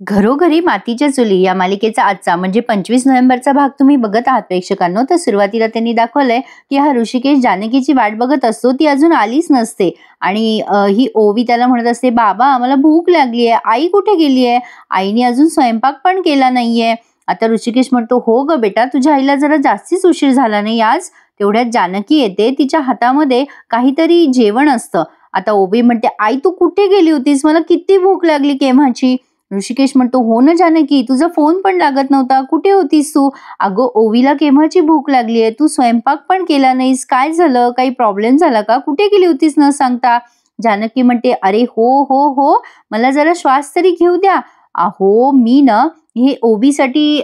घरोघरी मातीच्या चुली या मालिकेचा आजचा म्हणजे 25 नोव्हेंबरचा भाग तुम्ही बघत आहात प्रेक्षकांनो. तर सुरुवातीला त्यांनी दाखवलंय की हा ऋषिकेश जानकीची वाट बघत असतो, ती अजून आलीच नसते आणि ही ओवी त्याला म्हणत असते, बाबा मला भूक लागली आहे, आई कुठे गेली आहे, आईने अजून स्वयंपाक पण केला नाहीये. आता ऋषिकेश म्हणतो, हो ग बेटा, तुझ्या आईला जरा जास्तीच उशीर झाला नाही आज. तेवढ्यात जानकी येते, तिच्या हातामध्ये काहीतरी जेवण असतं. आता ओवी म्हणते, आई तू कुठे गेली होतीस, मला किती भूक लागली केव्हाची. ऋषिकेश म्हणतो, हो ना जानकी, तुझा फोन पण लागत नव्हता, कुठे होतीस तू. अगं ओवीला केव्हाची भूक लागली आहे, तू स्वयंपाक पण केला नाहीस, काय झालं, काही प्रॉब्लेम झाला का, कुठे गेली होतीस न सांगता. जानकी म्हणते, अरे हो हो हो, मला जरा श्वास तरी घेऊ द्या. अहो मी ना हे ओवीसाठी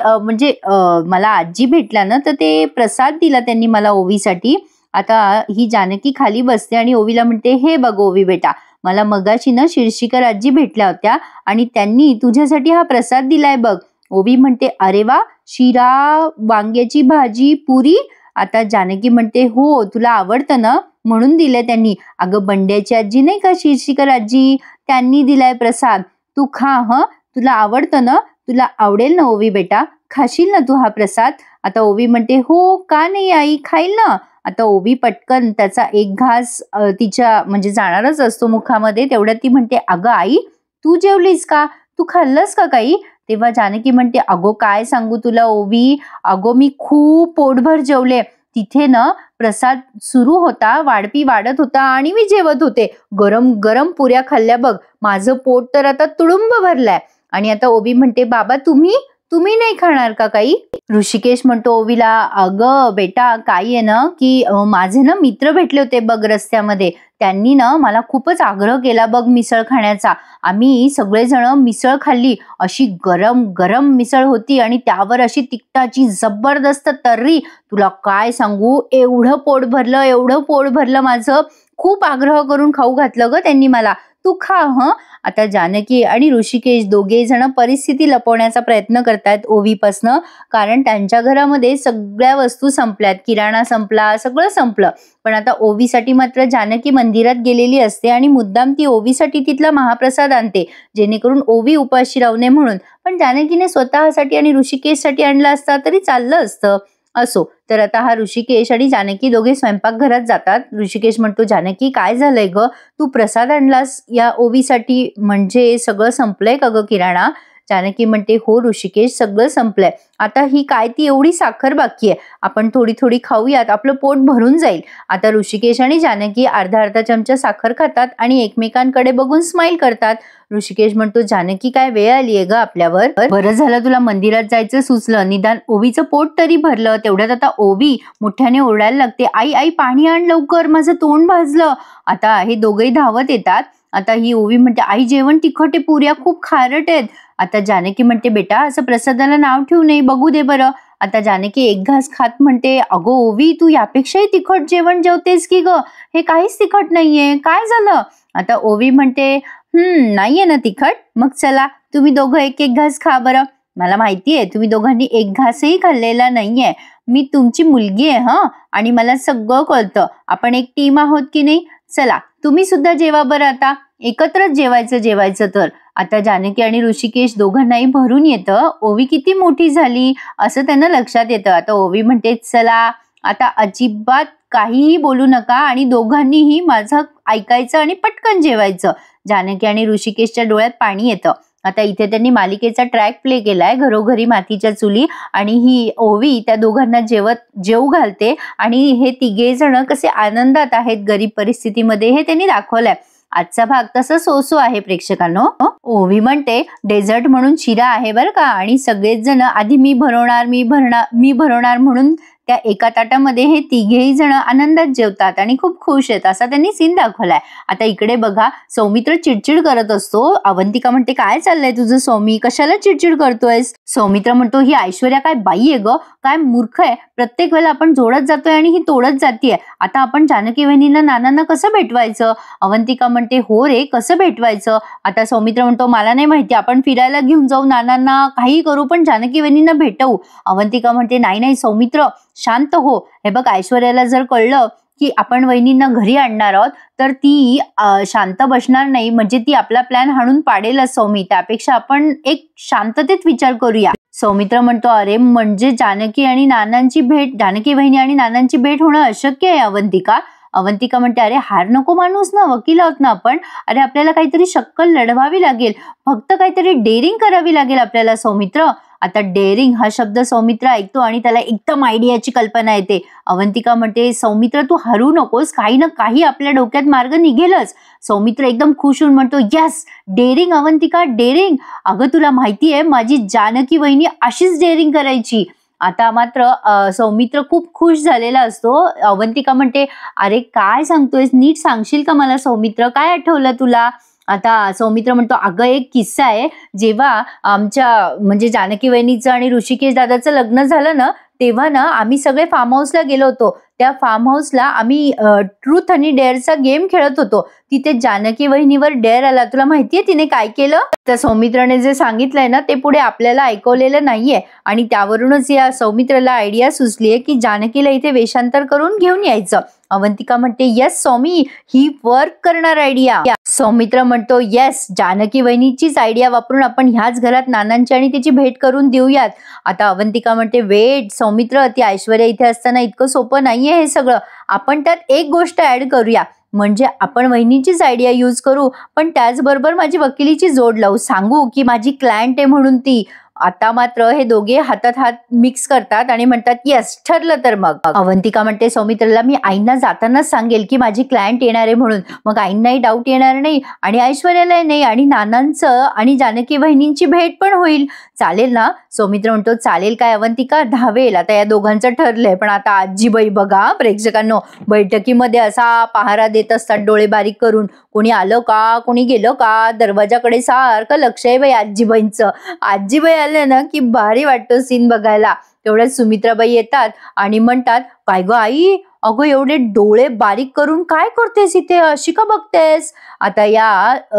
मला आजी भेटला ना, तर ते प्रसाद दिला त्यांनी मला ओवीसाठी. आता ही जानकी खाली बसते आणि ओवीला म्हणते, हे बघ ओवी बेटा, मला मगाशी ना शिर्षीकर आजी भेटल्या होत्या आणि त्यांनी तुझ्यासाठी हा प्रसाद दिलाय बघ. ओवी म्हणते, अरे वा, शिरा, वांग्याची भाजी, पुरी. आता जानकी म्हणते, हो तुला आवडतं ना म्हणून दिलंय त्यांनी. अगं बंड्याची आजी नाही का, शिर्षीकर आजी, त्यांनी दिलाय प्रसाद, तू खा हं, तुला आवडतं ना, तुला आवडेल ना ओवी बेटा, खाशील ना तू हा प्रसाद. आता ओवी म्हणते, हो का नाही आई, खाईल ना. आता ओवी पटकन त्याचा एक घास तिच्या म्हणजे जाणारच असतो मुखामध्ये, तेवढ्यात ती म्हणते, अगं आई तू जेवलीस का, तू खाल्लंस का काही. तेव्हा जानकी म्हणते, अगो काय सांगू तुला ओवी, अगो मी खूप पोटभर जेवले. तिथे ना प्रसाद सुरू होता, वाढपी वाढत होता आणि मी जेवत होते, गरम गरम पुऱ्या खाल्ल्या बघ, माझं पोट तर आता तुडुंब भरलाय. आणि आता ओवी म्हणते, बाबा तुम्ही तुम्ही नाही खाणार का काही. ऋषिकेश म्हणतो ओवीला, अगं बेटा काय आहे ना की माझे ना मित्र भेटले होते बघ रस्त्यामध्ये, त्यांनी ना मला खूपच आग्रह केला बघ मिसळ खाण्याचा. आम्ही सगळेजण मिसळ खाल्ली, अशी गरम गरम मिसळ होती आणि त्यावर अशी तिखटाची जबरदस्त तर्री. तुला काय सांगू, एवढं पोट भरलं, एवढं पोट भरलं माझं, खूप आग्रह करून खाऊ घातलं ग त्यांनी मला, तू खा हं. आता जानकी आणि ऋषिकेश दोघे जण परिस्थिती लपवण्याचा प्रयत्न करतायत ओवीपासनं, कारण त्यांच्या घरामध्ये सगळ्या वस्तू संपल्यात, किराणा संपला, सगळं संपलं. पण आता ओवीसाठी मात्र जानकी मंदिरात गेलेली असते आणि मुद्दाम ती ओवीसाठी तिथला महाप्रसाद आणते, जेणेकरून ओवी उपाशी राहू नये म्हणून. पण जानकीने स्वतःसाठी आणि ऋषिकेशसाठी आणला असता तरी चाललं असतं. असो, तर आता हा ऋषिकेश आणि जानकी दोघे स्वयंपाकघरात जातात. ऋषिकेश म्हणतो, जानकी काय झालंय ग, तू प्रसाद आणलास या ओवीसाठी, म्हणजे सगळं संपलंय का ग किराणा. जानकी म्हणते, हो ऋषिकेश, सगळं संपलंय, आता ही काय ती एवढी साखर बाकी आहे, आपण थोडी थोडी खाऊयात, आपलं पोट भरून जाईल. आता ऋषिकेश आणि जानकी अर्धा अर्धा चमचा साखर खातात आणि एकमेकांकडे बघून स्माइल करतात. ऋषिकेश म्हणतो, जानकी काय वेळ आलीये ग आपल्यावर, बरं झालं तुला मंदिरात जायचं सुचलं, निदान ओवीचं पोट तरी भरलं. तेवढ्यात आता ओवी मोठ्याने ओरडायला लागते, आई आई पाणी आण लवकर, माझं तोंड भाजलं. आता हे दोघेही धावत येतात. आता ही ओवी म्हणते, आई जेवण तिखट आहे, पुऱ्या खूप खारट आहेत. आता जानकी म्हणते, बेटा असं प्रसादाला नाव ठेवू नये, बघू दे बरं. आता जानकी एक घास खात म्हणते, अगो ओवी तू यापेक्षाही तिखट जेवण जेवतेस की ग, हे काहीच तिखट नाहीये, काय झालं. आता ओवी म्हणते, नाहीये ना तिखट, मग चला तुम्ही दोघं एक एक घास खा बरं. मला माहितीये तुम्ही दोघांनी एक घासही खाल्लेला नाहीये, मी तुमची मुलगी आहे हं, आणि मला सगळं कळतं, आपण एक टीम आहोत की नाही. चला तुम्ही सुद्धा जेवा बरं, आता एकत्रच जेवायचं तर. आता जानकी आणि ऋषिकेश दोघांनाही भरून येतं, ओवी किती मोठी झाली असं त्यांना लक्षात येतं. आता ओवी म्हणते, चला आता अजिबात काहीही बोलू नका आणि दोघांनीही माझं ऐकायचं आणि पटकन जेवायचं. जानकी आणि ऋषिकेशच्या डोळ्यात पाणी येतं. आता इथे त्यांनी मालिकेचा ट्रॅक प्ले केलाय, घरोघरी मातीच्या चुली, आणि ही ओवी त्या दोघांना जेवू घालते आणि हे तिघे जण कसे आनंदात आहेत गरीब परिस्थितीमध्ये हे त्यांनी दाखवलंय. आजचा भाग तसं सोसो आहे प्रेक्षकांनो. ओवी म्हणते, डेझर्ट म्हणून शिरा आहे बरं का, आणि सगळेच जण आधी मी भरवणार म्हणून त्या एका ताटामध्ये हे तिघेही जण आनंदात जेवतात आणि खूप खुश आहेत, असा त्यांनी सीन दाखवलाय. आता इकडे बघा, सौमित्र चिडचिड करत असतो. अवंतिका म्हणते, काय चाललंय तुझं सौमी, कशाला चिडचिड करतोयस. सौमित्र म्हणतो, ही ऐश्वर्या काय बाई आहे ग, काय मूर्ख आहे, प्रत्येक वेळेला आपण जोडत जातोय आणि ही तोडत जातीये. आता आपण जानकी वहिनींना नानांना कसं भेटवायचं. अवंतिका म्हणते, हो रे कसं भेटवायचं. आता सौमित्र म्हणतो, मला नाही माहिती, आपण फिरायला घेऊन जाऊ नानांना, काही करू पण जानकी वहिनींना भेटवू. अवंतिका म्हणते, नाही नाही सौमित्र शांत हो, हे बघ ऐश्वर्याला जर कळलं की आपण वहिनींना घरी आणणार आहोत, तर ती शांत बसणार नाही, म्हणजे ती आपला प्लॅन हाणून पाडेलच सौमी. त्यापेक्षा आपण एक शांततेत विचार करूया. सौमित्र म्हणतो, अरे म्हणजे जानकी वहिनी आणि नानांची भेट होणं अशक्य आहे अवंतिका. अवंतिका म्हणते, अरे हार नको माणूस ना, वकील आहोत ना आपण. अरे आपल्याला काहीतरी शक्कल लढवावी लागेल, फक्त काहीतरी डेअरिंग करावी लागेल आपल्याला सौमित्र. आता डेअरिंग हा शब्द सौमित्र ऐकतो आणि त्याला एकदम आयडियाची कल्पना येते. अवंतिका म्हणते, सौमित्र तू हरू नकोस, काही ना काही आपल्या डोक्यात मार्ग निघेलच. सौमित्र एकदम खुश होऊन म्हणतो, यस डेअरिंग अवंतिका डेअरिंग. अगं तुला माहितीये माझी जानकी वहिनी अशीच डेअरिंग करायची. आता मात्र सौमित्र खूप खुश झालेला असतो. अवंतिका म्हणते, अरे काय सांगतोयस, नीट सांगशील का मला सौमित्र, काय आठवलं तुला? आता सौमित्र म्हणतो, अगं एक किस्सा आहे, जेव्हा आमच्या म्हणजे जानकी वहिनीचं आणि ऋषिकेश दादाचं लग्न झालं ना, तेव्हा ना आम्ही सगळे फार्म हाऊसला गेलो होतो. त्या फार्म हाऊसला आम्ही ट्रूथ आणि डेअरचा गेम खेळत होतो. तिथे जानकी वहिनीवर डेअर आला. तुला माहितीये तिने काय केलं? त्या सौमित्राने जे सांगितलंय ना ते पुढे आपल्याला ऐकवलेलं नाहीये आणि त्यावरूनच या सौमित्राला आयडिया सुचलीये की जानकीला इथे वेषांतर करून घेऊन यायचं. अवंतिका म्हणते, येस सौमी, ही वर्क करणार आयडिया. सौमित्र म्हणतो, येस जानकी वहिनीचीच आयडिया वापरून आपण ह्याच घरात नानांची आणि तिची भेट करून देऊयात. आता अवंतिका म्हणते, वेट सौमित्र, ती ऐश्वर्या इथे असताना इतकं सोपं नाहीये हे सगळं. आपण त्यात एक गोष्ट ऍड करूया, म्हणजे आपण वहिनीचीच आयडिया यूज करू, पण त्याचबरोबर माझी वकिलीची जोड लावू, सांगू की माझी क्लायंट आहे म्हणून ती. आता मात्र हे दोघे हातात हात मिक्स करतात आणि म्हणतात, येस ठरलं तर मग. अवंतिका म्हणते सौमित्रला, मी आईंना जातानाच सांगेल की माझी क्लायंट येणार आहे म्हणून, मग आईंनाही डाऊट येणार नाही आणि ऐश्वर्यालाही नाही आणि नानांचं आणि जानकी वहिनींची भेट पण होईल. चालेल ना? सौमित्र म्हणतो, चालेल काय अवंतिका, धावेल. आता या दोघांचं ठरलंय, पण आता आजीबाई बघा प्रेक्षकांनो, बैठकीमध्ये असा पहारा देत असतात डोळे बारीक करून, कोणी आलं का, कोणी गेलं का, दरवाजाकडे सारखं लक्ष आहे बाई आजीबाईंचं. आजीबाई आले ना की भारी वाटतो सीन बघायला. तेवढ्यात सुमित्राबाई येतात आणि म्हणतात, काय ग आई, अगं एवढे डोळे बारीक करून काय करतेस इथे, अशी का बघतेस? आता या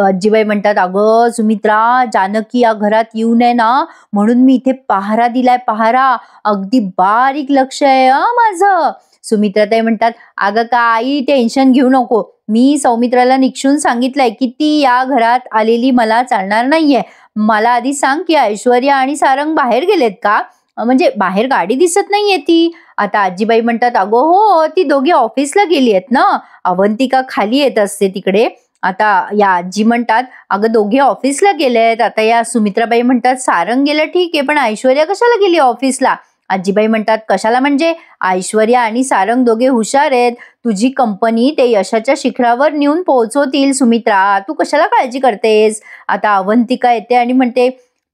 आजीबाई म्हणतात, अगं सुमित्रा, जानकी या घरात येऊ नये ना म्हणून मी इथे पहारा दिलाय, पहारा. अगदी बारीक लक्ष आहे माझं. सुमित्राताई म्हणतात, अगं का आई टेन्शन घेऊ नको, मी सौमित्राला निक्षून सांगितलंय की ती या घरात आलेली मला चालणार नाहीये. मला आधी सांग की ऐश्वर्या आणि सारंग बाहेर गेलेत का, म्हणजे बाहेर गाडी दिसत नाहीये ती. आता आजीबाई म्हणतात, अगो हो, ती दोघी ऑफिसला गेली आहेत ना, अवंतिका खाली येत असते तिकडे. आता या आजी म्हणतात, अगं दोघे ऑफिसला गेलेत. आता या सुमित्राबाई म्हणतात, सारंग गेलं ठीक आहे, पण ऐश्वर्या कशाला गेली ऑफिसला? आजीबाई म्हणतात, कशाला म्हणजे ऐश्वर्या आणि सारंग दोघे हुशार आहेत, तुझी कंपनी ते यशाच्या शिखरावर नेऊन पोहोचवतील सुमित्रा, तू कशाला काळजी करतेस? आता अवंतिका येते आणि म्हणते,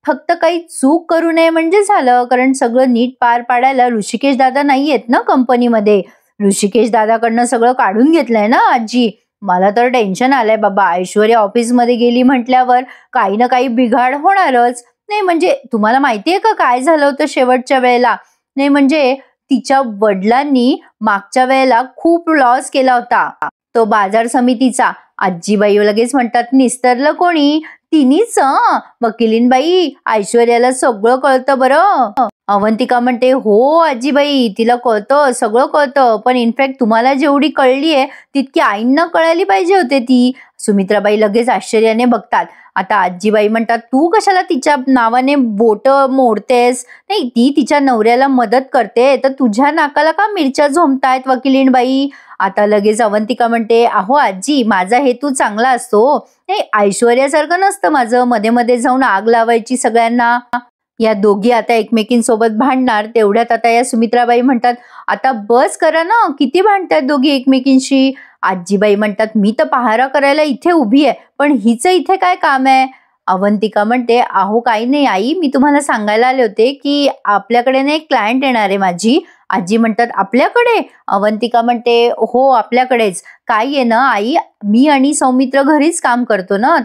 फक्त काही चूक करू नये म्हणजे झालं, कारण सगळं नीट पार पाडायला ऋषिकेश दादा नाही आहेत ना कंपनीमध्ये. ऋषिकेश दादाकडनं सगळं काढून घेतलंय ना आजी. मला तर टेन्शन आलंय बाबा, ऐश्वर्या ऑफिसमध्ये गेली म्हटल्यावर काही ना काही बिघाड होणारच. नाही म्हणजे तुम्हाला माहितीये का काय झालं होतं शेवटच्या वेळेला? नाही म्हणजे तिच्या वडिलांनी मागच्या वेळेला खूप लॉस केला होता, तो बाजार समितीचा. आजीबाई लगेच म्हणतात, निस्तरलं कोणी? तिनीच. वकिलीनबाई, ऐश्वर्याला सगळं कळतं बरं. अवंतिका म्हणते, हो आजीबाई, तिला कळतं, सगळं कळतं, पण इनफॅक्ट तुम्हाला जेवढी कळलीये तितकी आईंना कळाली पाहिजे होते ती. सुमित्राबाई लगेच आश्चर्याने बघतात. आता आजीबाई म्हणतात, तू कशाला तिच्या नावाने बोट मोडतेस? नाही, ती तिच्या नवऱ्याला मदत करते, तर तुझ्या नाकाला का मिरच्या झोंबतायत वकिलीनबाई? आता लगेच अवंतिका म्हणते, अहो आजी, माझा हेतू चांगला असतो, नाही ऐश्वर्यासारखं नसतं माझं मध्ये मध्ये जाऊन आग लावायची सगळ्यांना. या दोघी आता एकमेकींसोबत भांडणार. तेवढ्यात आता या सुमित्राबाई म्हणतात, आता बस करा ना, किती भांडतात दोघी एकमेकींशी? आजीबाई म्हणतात, मी तर पहारा करायला इथे उभी आहे, पण हिचं इथे काय काम आहे? अवंतिका म्हणते, अहो काही नाही आई, मी तुम्हाला सांगायला आले होते की आपल्याकडे ना एक क्लायंट येणार आहे माझी. आजी म्हणतात, आपल्याकडे? अवंतिका म्हणते, हो आपल्याकडेच. काय आहे ना आई, मी आणि सौमित्र घरीच काम करतो ना,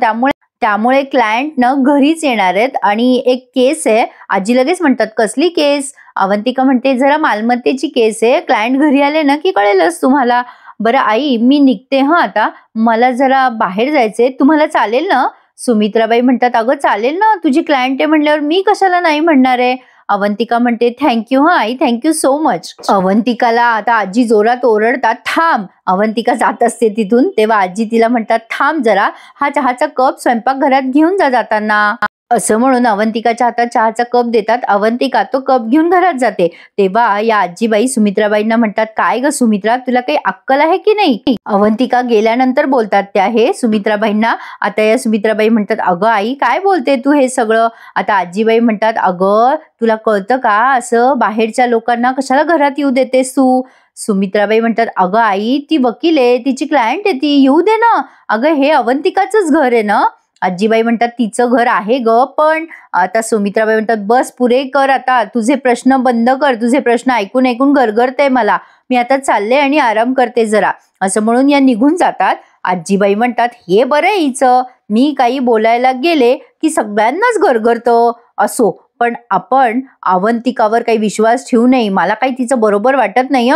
त्यामुळे क्लायंट ना घरीच येणार आहेत आणि एक केस आहे. आजी लगेच म्हणतात, कसली केस? अवंतिका म्हणते, जरा मालमत्तेची केस आहे, क्लायंट घरी आले ना की कळेलच तुम्हाला. बरं आई, मी निघते आता, मला जरा बाहेर जायचंय, तुम्हाला चालेल ना? सुमित्राबाई म्हणतात, अगं चालेल ना, तुझी क्लायंट आहे म्हणल्यावर मी कशाला नाही म्हणणार आहे. अवंतिका म्हणते थँक्यू हा आई, थँक्यू सो मच. अवंतिकाला आता आजी जोरात ओरडतात, थांब. अवंतिका जात असते तिथून तेव्हा आजी तिला म्हणतात, थांब जरा, हा चहाचा कप स्वयंपाकघरात घेऊन जा जाताना. असं म्हणून अवंतिकाच्या हातात चहाचा कप देतात. अवंतिका तो कप घेऊन घरात जाते. तेव्हा या आजीबाई सुमित्राबाईंना म्हणतात, काय ग सुमित्रा, तुला काही अक्कल आहे की नाही. अवंतिका गेल्यानंतर बोलतात त्या हे सुमित्राबाईंना. आता या सुमित्राबाई म्हणतात, अगं आई काय बोलते तू हे सगळं. आता आजीबाई म्हणतात, अगं तुला कळतं का, असं बाहेरच्या लोकांना कशाला घरात येऊ देतेस तू. सुमित्राबाई म्हणतात, अगं आई ती वकील आहे, तिची क्लायंट आहे, ती येऊ दे ना. अगं हे अवंतिकाचंच घर आहे ना. आजीबाई म्हणतात, तिचं घर आहे ग, पण आता सुमित्राबाई म्हणतात, बस पुरे कर आता, तुझे प्रश्न बंद कर, तुझे प्रश्न ऐकून ऐकून गरगरते मला, मी आता चालले आणि आराम करते जरा. असं म्हणून या निघून जातात. आजीबाई म्हणतात, हे बरं हिचं, मी काही बोलायला गेले की सगळ्यांनाच गरगरतं. असो, पण आपण अवंतिकावर काही विश्वास ठेवू नये, मला काही तिचं बरोबर वाटत नाही.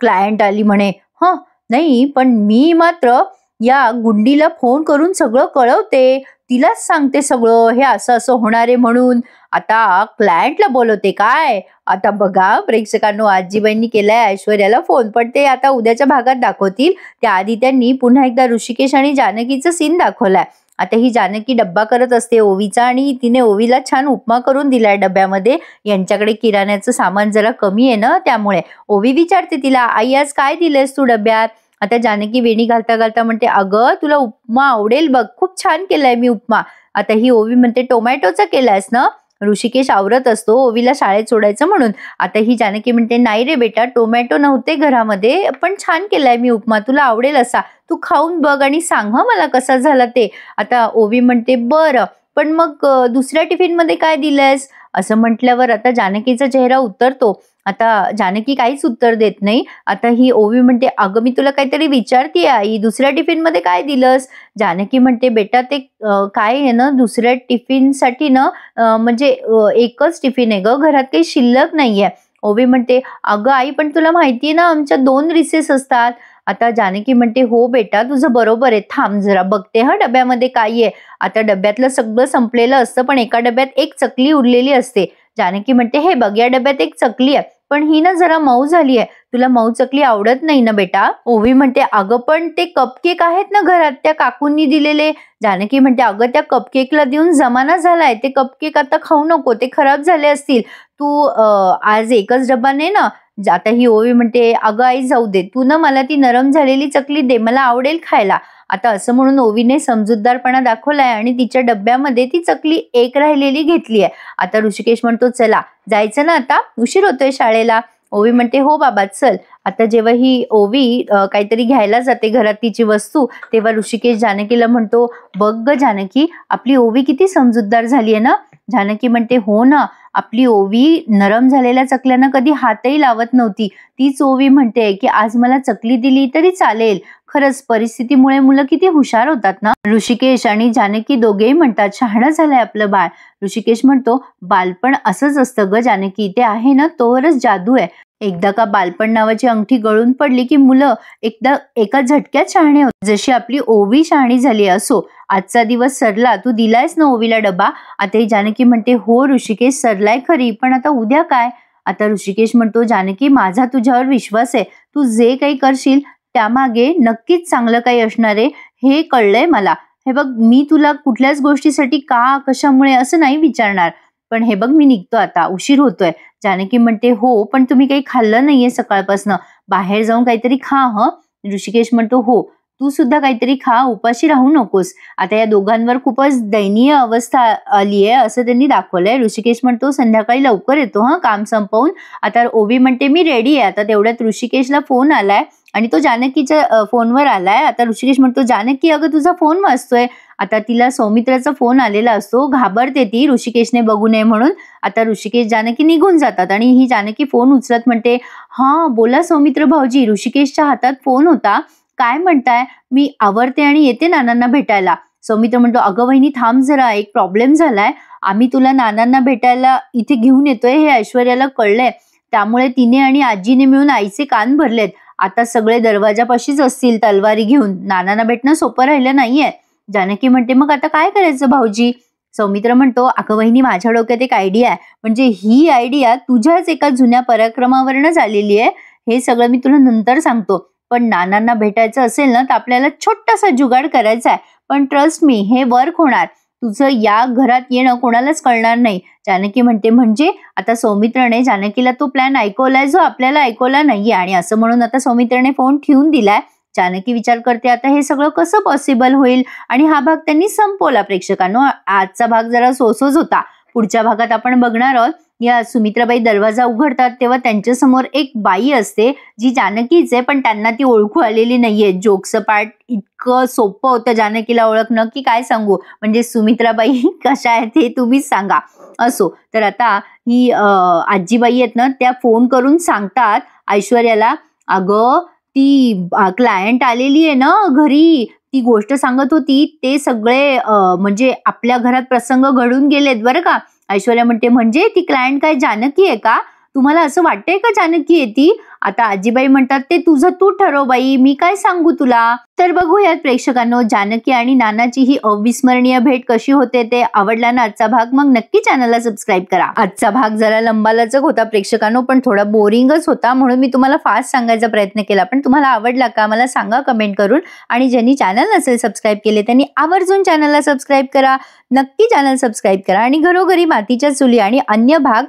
क्लायंट आली म्हणे, नाही, पण मी मात्र या गुंडीला फोन करून सगळं कळवते, तिलाच सांगते सगळं, हे असं असं होणार आहे म्हणून. आता क्लायंटला बोलवते काय. आता बघा प्रेक्षकांनो, आजीबाईंनी केलाय ऐश्वर्याला फोन, पण ते आता उद्याच्या भागात दाखवतील. त्याआधी त्यांनी पुन्हा एकदा ऋषिकेश आणि जानकीचं सीन दाखवलाय. आता ही जानकी डब्बा करत असते ओवीचा आणि तिने ओवीला छान उपमा करून दिलाय डब्यामध्ये. यांच्याकडे किराण्याचं सामान जरा कमी आहे ना, त्यामुळे ओवी विचारते तिला, आई आज काय दिलंयस तू डब्यात. आता जानकी वेणी घालता घालता म्हणते, अगं तुला उपमा आवडेल बघ, खूप छान केलाय मी उपमा. आता ही ओवी म्हणते, टोमॅटोचा केलायस ना. ऋषिकेश आवरत असतो ओवीला शाळेत सोडायचं म्हणून. आता ही जानकी म्हणते, नाही रे बेटा, टोमॅटो नव्हते घरामध्ये, पण छान केलाय मी उपमा, तुला आवडेल असा, तू खाऊन बघ आणि सांग मला कसा झाला ते. आता ओवी म्हणते, बरं, पण मग दुसऱ्या टिफिन मध्ये काय दिलंयस. असं म्हटल्यावर आता जानकीचा चेहरा उतरतो. आता जानकी काहीच उत्तर देत नाही. आता ही ओवी म्हणते, अगं मी तुला काहीतरी विचारते आई, दुसऱ्या टिफिन मध्ये काय दिलंस. जानकी म्हणते, बेटा ते काय आहे ना, दुसऱ्या टिफिनसाठी ना म्हणजे एकच टिफिन आहे ग, घरात काही शिल्लक नाहीये. ओवी म्हणते, अगं आई पण तुला माहितीये ना आमच्या 2 रिसेस असतात. आता जानकी म्हणते, हो बेटा तुझं बरोबर आहे, थांब जरा बघते डब्यामध्ये काय आहे. आता डब्यातलं सगळं संपलेलं असतं, पण एका डब्यात एक चकली उरलेली असते. जानकी म्हणते, हे बघ या डब्यात एक चकली आहे, पण ही ना जरा मऊ झाली आहे, तुला मऊ चकली आवडत नाही ना बेटा. ओवी म्हणते, अगं पण ते कपकेक आहेत ना घरात, त्या काकूंनी दिलेले. जानकी म्हणते, अगं त्या कपकेकला देऊन जमाना झालाय, ते कपकेक आता खाऊ नको, ते खराब झाले असतील, तू आज एकच डब्बा ने ना. आता ही ओवी म्हणते, अगं आई जाऊ दे, तू ना मला ती नरम झालेली चकली दे, मला आवडेल खायला. आता असं म्हणून ओवीने समजूतदारपणा दाखवलाय आणि तिच्या डब्यामध्ये ती चकली एक राहिलेली घेतली आहे. आता ऋषिकेश म्हणतो, चला जायचं ना आता, उशीर होतोय शाळेला. ओवी म्हणते, हो बाबा चल. आता जेव्हा ही ओवी काहीतरी घ्यायला जाते घरात तिची वस्तू, तेव्हा ऋषिकेश जानकीला म्हणतो, बघ ग जानकी, आपली ओवी किती समजूतदार झाली आहे ना. जानकी म्हणते, हो ना, आपली ओवी नरम झालेल्या चकल्यांना कधी हातही लावत नव्हती. तीच ओवी म्हणते की आज मला चकली दिली तरी चालेल. खरंच परिस्थितीमुळे मुलं किती हुशार होतात ना. ऋषिकेश आणि जानकी दोघेही म्हणतात, शहाणं झालंय आपलं बाळ. ऋषिकेश म्हणतो, बालपण असंच असतं ग जानकी, ते आहे ना तोवरच जादू आहे. एकदा का बालपण नावाची अंगठी गळून पडली की मुलं एका झटक्यात शहाणे होतात, जशी आपली ओवी शहाणी झाली. असो, आजचा दिवस सरला, तू दिलायस ना ओवीला डबा. आता ही जानकी म्हणते, हो ऋषिकेश सरलाय खरी, पण आता उद्या काय. आता ऋषिकेश म्हणतो, जानकी माझा तुझ्यावर विश्वास आहे, तू जे काही करशील त्यामागे नक्कीच चांगलं काही असणार आहे, हे कळलंय मला. हे बघ, मी तुला कुठल्याच गोष्टीसाठी का कशामुळे असं नाही विचारणार, पण हे बघ मी निघतो आता, उशीर होतोय. जानकी म्हणते, हो पण तुम्ही काही खाल्लं नाहीये सकाळपासून, बाहेर जाऊन काहीतरी खा. ऋषिकेश म्हणतो, हो तू सुद्धा काहीतरी खा, उपाशी राहू नकोस. आता या दोघांवर खूपच दयनीय अवस्था आली आहे असं त्यांनी दाखवलंय. ऋषिकेश म्हणतो, संध्याकाळी लवकर येतो काम संपवून. आता ओवी म्हणते, मी रेडी आहे. आता तेवढ्यात ऋषिकेशला फोन आलाय आणि तो जानकीच्या फोनवर आलाय. आता ऋषिकेश म्हणतो, जानकी अगं तुझा फोन वाजतोय. आता तिला सौमित्राचा फोन आलेला असतो, घाबरते ती ऋषिकेशने बघू नये म्हणून. आता ऋषिकेश जानकी निघून जातात आणि ही जानकी फोन उचलत म्हणते, हा बोला सौमित्र भाऊजी. ऋषिकेशच्या हातात फोन होता. काय म्हणताय. मी आवरते आणि येते नानांना भेटायला. सौमित्र म्हणतो, अगं वहिनी थांब जरा, एक प्रॉब्लेम झालाय, आम्ही तुला नानांना भेटायला इथे घेऊन येतोय हे ऐश्वर्याला कळलंय, त्यामुळे तिने आणि आजीने मिळून आईचे कान भरलेत. आता सगळे दरवाजापाशीच असतील तलवारी घेऊन, नानांना भेटणं सोपं राहिलं नाहीये. जानकी म्हणते, मग आता काय करायचं भाऊजी. सौमित्र म्हणतो, अगं वहिनी, माझ्या डोक्यात एक आयडिया आहे. म्हणजे ही आयडिया तुझ्याच एका जुन्या पराक्रमावरनच आलेली आहे. हे सगळं मी तुला नंतर सांगतो. पण नानांना भेटायचं असेल ना, तर आपल्याला छोटासा जुगाड करायचा आहे. पण ट्रस्ट मी, हे वर्क होणार. तुझं या घरात येणं कोणालाच कळणार नाही. जानकी म्हणते, म्हणजे? आता सौमित्रने जानकीला तो प्लॅन ऐकवलाय जो आपल्याला ऐकवला नाहीये. आणि असं म्हणून आता सौमित्रने फोन ठेवून दिलाय. जानकी विचार करते, आता हे सगळं कसं पॉसिबल होईल. आणि हा भाग त्यांनी संपवला. प्रेक्षकांनो, आजचा भाग जरा सोसोच होता. पुढच्या भागात आपण बघणार आहोत, या सुमित्राबाई दरवाजा उघडतात तेव्हा त्यांच्या समोर एक बाई असते जी जानकीच आहे, पण त्यांना ती ओळखू आलेली नाहीये. जोकचं पार्ट इतकं सोपं होतं जानकीला ओळखणं की काय सांगू. म्हणजे सुमित्राबाई कशा आहेत हे तुम्हीच सांगा. असो, तर आता ही आजीबाई आहेत ना, त्या फोन करून सांगतात ऐश्वर्याला, अगं ती क्लायंट आलेली आहे ना घरी, ती गोष्ट सांगत होती, ते सगळे म्हणजे आपल्या घरात प्रसंग घडून गेलेत बरं का. ऐश्वर्या म्हणते, म्हणजे ती क्लायंट काय जानकी आहे का? तुम्हाला असं वाटतंय का जानकी आहे ती? आता आजीबाई म्हणतात, ते तुझं तू ठरव बाई, मी काय सांगू तुला. तर बघूयात प्रेक्षकांनो, जानकी आणि नानाची ही अविस्मरणीय भेट कशी होते ते. आवडला ना आजचा भाग? मग नक्की चॅनलला सबस्क्राईब करा. आजचा भाग जरा लंबालचक होता प्रेक्षकांनो, पण थोडा बोरिंगच होता, म्हणून मी तुम्हाला फास्ट सांगायचा प्रयत्न केला. पण तुम्हाला आवडला का मला सांगा कमेंट करून. आणि ज्यांनी चॅनल नसेल सबस्क्राईब केले त्यांनी आवर्जून चॅनलला सबस्क्राईब करा. नक्की चॅनल सबस्क्राईब करा आणि घरोघरी मातीच्या चुली आणि अन्य भाग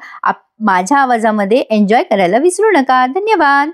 माझ्या आवाजामध्ये एन्जॉय करायला विसरू नका. धन्यवाद.